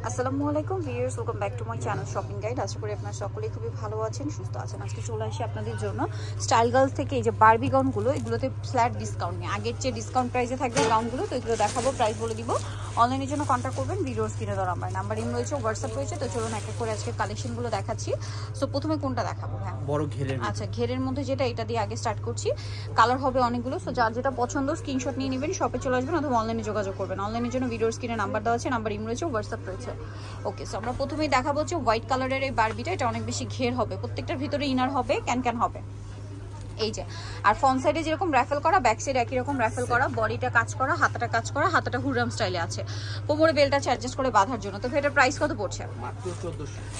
আসসালামু আলাইকুম viewers, welcome back to my channel shopping guide. আশা করি আপনারা সকলেই খুবই ভালো আছেন, সুস্থ আছেন। আজকে চলে আসি আপনাদের জন্য স্টাইল গার্লস থেকে এই যে বারবি গাউনগুলো, এগুলোতে ফ্ল্যাট ডিসকাউন্ট নেই, আগের চেয়ে ডিসকাউন্ট প্রাইসে থাকবে গাউনগুলো। তো এগুলো দেখাবো, প্রাইস বলে দিব। অনলাইনের জন্য কন্ট্যাক্ট করবেন, ভিডিওস কিনে দেওয়ার নাম্বার ইম রয়েছে, হোয়াটসঅ্যাপ রয়েছে। তো চলুন একটা করে আজকে কালেকশনগুলো দেখাচ্ছি। সো প্রথমে কোনটা দেখাবো? হ্যাঁ, বড় ঘেরের। আচ্ছা, ঘেরের মধ্যে যেটা, এটা দিয়ে আগে স্টার্ট করছি। কালার হবে অনেকগুলো। সো যার যেটা পছন্দ স্ক্রিনশট নিয়ে নেবেন, শপে চলে আসবেন অথবা অনলাইনে যোগাযোগ করবেন। অনলাইনের জন্য ভিডিওস কিনে নাম্বার দেওয়া আছে, নাম্বার ইম রয়েছে, হোয়াটসঅ্যাপ রয়েছে। ওকে, সো আমরা প্রথমেই দেখাবো হচ্ছে হোয়াইট কালারের এই বারবিটা। এটা অনেক বেশি ঘের হবে, প্রত্যেকটার ভিতরে ইনার হবে, ক্যান হবে এই যে। আর ফ্রন্ট সাইডে যেরকম র্যাফেল করা, ব্যাক সাইডে একই রকম র্যাফেল করা, বডিটা কাজ করা, হাতাটা কাজ করা, হাতাটা হুররাম স্টাইলে আছে, কোমরে বেলটা অ্যাডজাস্ট করে বাঁধার জন্য। তো এটার প্রাইস কত পড়ছে? মাত্র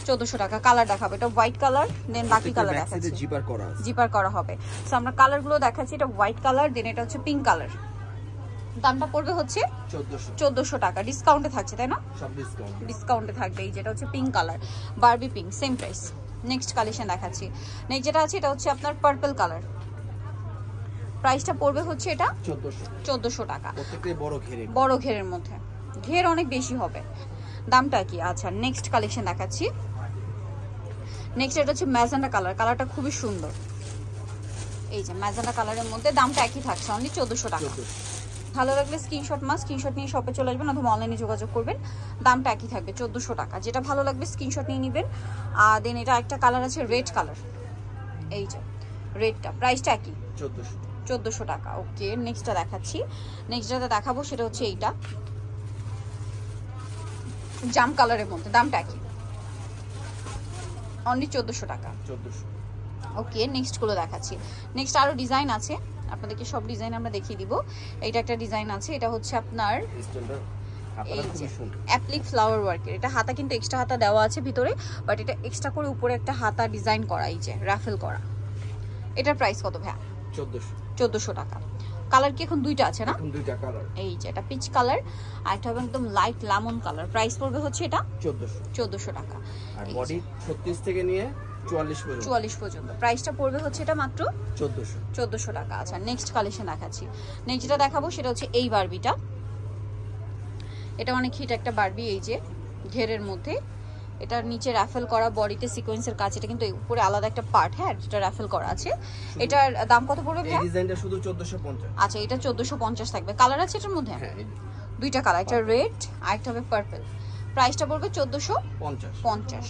1400 টাকা। কালার দেখাবো, এটা হোয়াইট কালার, দেন বাকি কালার দেখাচ্ছি। জিপার করা হবে। সো আমরা কালারগুলো দেখাচ্ছি। এটা হোয়াইট কালার, দেন এটা হচ্ছে পিঙ্ক কালার। দামটা পড়বে হচ্ছে 1400 টাকা। ডিসকাউন্টে থাকছে, তাই না? সব ডিসকাউন্টে থাকবে। এই যেটা হচ্ছে pink colour, Barbie pink, same price. Next collection দেখাচ্ছি। নেক্সট যেটা আছে এটা হচ্ছে আপনার পার্পল কালার। প্রাইসটা পড়বে হচ্ছে এটা 1400 টাকা। প্রত্যেকটাই বড় ঘেরের মধ্যে, ঘের অনেক বেশি হবে। দামটা কি? আচ্ছা, নেক্সট কালেকশন দেখাচ্ছি। নেক্সট এটা হচ্ছে ম্যাজেন্ডা কালার। কালারটা খুবই সুন্দর। এই যে ম্যাজেন্ডা কালারের মধ্যে, দামটা একই থাকছে, অনলি 1400 টাকা। ভালো লাগলে স্ক্রিনশট নিয়ে শপে চলে আসবেন অথবা অনলাইনে যোগাযোগ করবেন। দামটা একই থাকবে, 1400 টাকা। যেটা ভালো লাগবে স্ক্রিনশট নিয়ে নেবেন। আর দেন এটা একটা কালার আছে রেড কালার, এই যে রেডটা, প্রাইসটা একই, 1400 টাকা। ওকে, নেক্সটটা দেখাচ্ছি। নেক্সট যেটা দেখাবো সেটা হচ্ছে এইটা জাম কালারের মধ্যে, দামটা একই, অনলি 1400 টাকা। ওকে, নেক্সট গুলো দেখাচ্ছি। নেক্সট আরো ডিজাইন আছে, আপনাদেরকে সব ডিজাইন আমরা দেখিয়ে দিব। এইটা একটা ডিজাইন আছে, এটা হচ্ছে আপনার অ্যাপ্লিক ফ্লাওয়ার ওয়ার্কের। এটা হাতা কিন্তু এক্সট্রা হাতা দেওয়া আছে ভিতরে, বাট এটা এক্সট্রা করে উপরে একটা হাতা ডিজাইন করা, এই যে রাফেল করা। এটার প্রাইস কত ভাইয়া? 1400 টাকা। কালার কি এখন দুইটা আছে না? দুইটা কালার। এই যে এটা পিচ কালার, আর এটা হবে একদম লাইট লেমন কালার। প্রাইস পড়বে হচ্ছে এটা 1400 টাকা। আর বডি 36 থেকে নিয়ে 44 পর্যন্ত। প্রাইসটা পড়বে হচ্ছে এটা মাত্র 1400 টাকা। আচ্ছা, নেক্সট কালেকশন দেখাচ্ছি। নেক্সট যেটা দেখাবো সেটা হচ্ছে এই বারবিটা। এটা অনেক হিট একটা বারবি, এই যে ঘেরের মধ্যে। এটার নিচে রাফেল করা, বডিতে সিকোয়েন্সের কাজ। এটা কিন্তু উপরে আলাদা একটা পার্ট, হ্যাঁ, যেটা রাফেল করা আছে। এটার দাম কত পড়বে? এই ডিজাইনটা শুধু 1450। আচ্ছা, এটা 1450 থাকবে। কালার আছে এটার মধ্যে? হ্যাঁ, দুইটা কালার, একটা রেড আর একটা হবে পার্পল। প্রাইসটা পড়বে 1450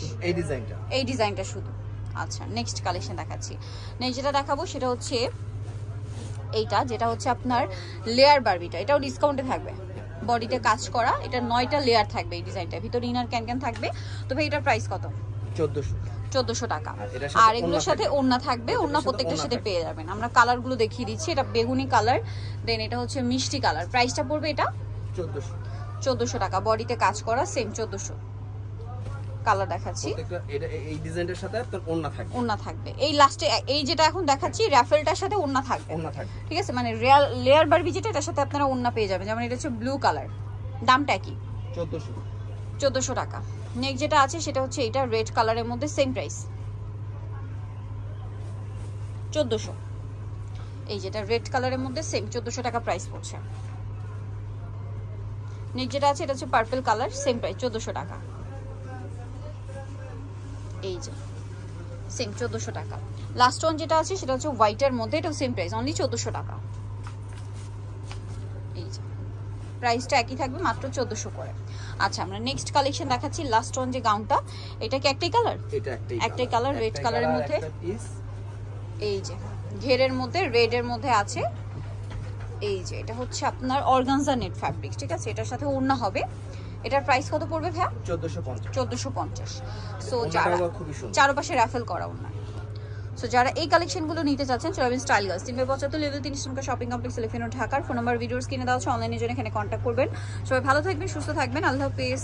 এই ডিজাইনটা শুধু। আচ্ছা, নেক্সট কালেকশন দেখাচ্ছি। নেক্সট যেটা দেখাবো সেটা হচ্ছে এইটা, যেটা হচ্ছে আপনার লেয়ার বারবিটা। এটাও ডিসকাউন্টে থাকবে, বডিতে কাজ করা। এটা 9টা লেয়ার থাকবে এই ডিজাইনটা, ভিতরে ইনার ক্যান থাকবে। তবে এটার প্রাইস কত? 1400 টাকা। আর এগুলোর সাথে ওড়না থাকবে, ওড়না প্রত্যেকটার সাথে পেয়ে যাবেন। আমরা কালারগুলো দেখিয়ে দিচ্ছি। এটা বেগুনি কালার, দেন এটা হচ্ছে মিষ্টি কালার। প্রাইসটা পড়বে এটা 1400 টাকা। বডিতে কাজ করা, সেম 1400। কালার দেখাচ্ছি। এই ডিজাইনটার সাথে আপনার ওড়না থাকবে। এই লাস্টে এই যেটা এখন দেখাচ্ছি রাফেলটার সাথে ওড়না থাকবে। ঠিক আছে, মানে লেয়ার বারবি যেটা, এটার সাথে আপনারা ওড়না পেয়ে যাবেন। যেমন এটা হচ্ছে ব্লু কালার, দামটা কি? 1400 টাকা। নেক্সট যেটা আছে সেটা হচ্ছে এটা রেড কালারের মধ্যে, সেম প্রাইস 1400। এই যেটা রেড কালারের মধ্যে সেম 1400 টাকা প্রাইস পড়ছে। নেক্সট যেটা আছে এটা হচ্ছে পার্পল কালার, সেম প্রাইস 1400 টাকা। এই যে সেম 1400 টাকা। লাস্ট ওয়ান যেটা আছে সেটা হচ্ছে হোয়াইটের মধ্যে, এটাও সেম প্রাইস, অনলি 1400 টাকা। এই যে প্রাইসটা একই থাকবে, মাত্র 1400 করে। আচ্ছা, আমরা নেক্সট কালেকশন দেখাচ্ছি। লাস্ট ওয়ান যে গাউনটা, এটা কি একটাই কালার? একটাই কালার, রেড কালারের মধ্যে। এই যে ঘেরের মধ্যে রেড এর মধ্যে আছে। এই যে এটা হচ্ছে আপনার অর্গানজা নেট ফ্যাব্রিক, ঠিক আছে। এটার সাথে ওড়না হবে। এটার প্রাইস কত পড়বে ভাইয়া? 1450। সো যারা চারপাশে রাফেল করা ওড়না, সো যারা এই কালেকশনগুলো নিতে চাচ্ছেন, চলে আসবেন style girls, 375 level 3 eastern shopping complex, elephant road, ঢাকার। ফোন নাম্বার ভিডিওস কিনে দেওয়া হচ্ছে, অনলাইনে জন্য এখানে কন্ট্যাক্ট করবেন। সবাই ভালো থাকবেন, সুস্থ থাকবেন, আল্লাহ হাফেজ।